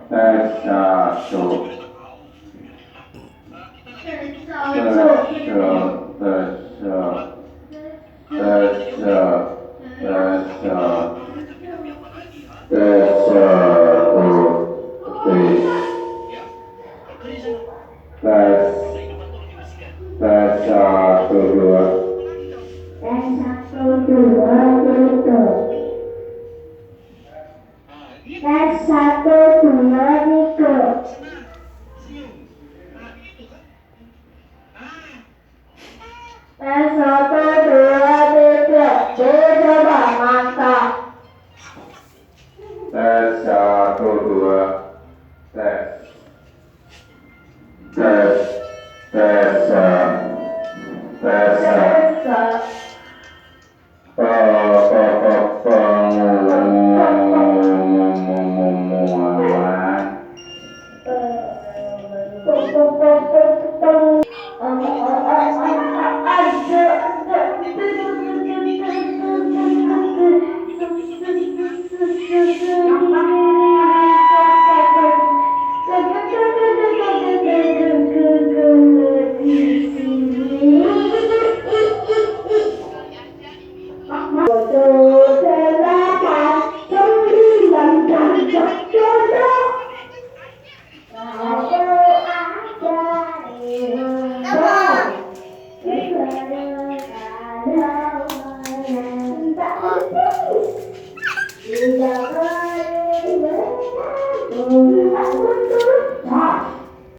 tes satu, satu dua, satu dua tutup, satu dua tutup. Tes satu dua tiga, coba mantap. Tes satu dua, tes tes tes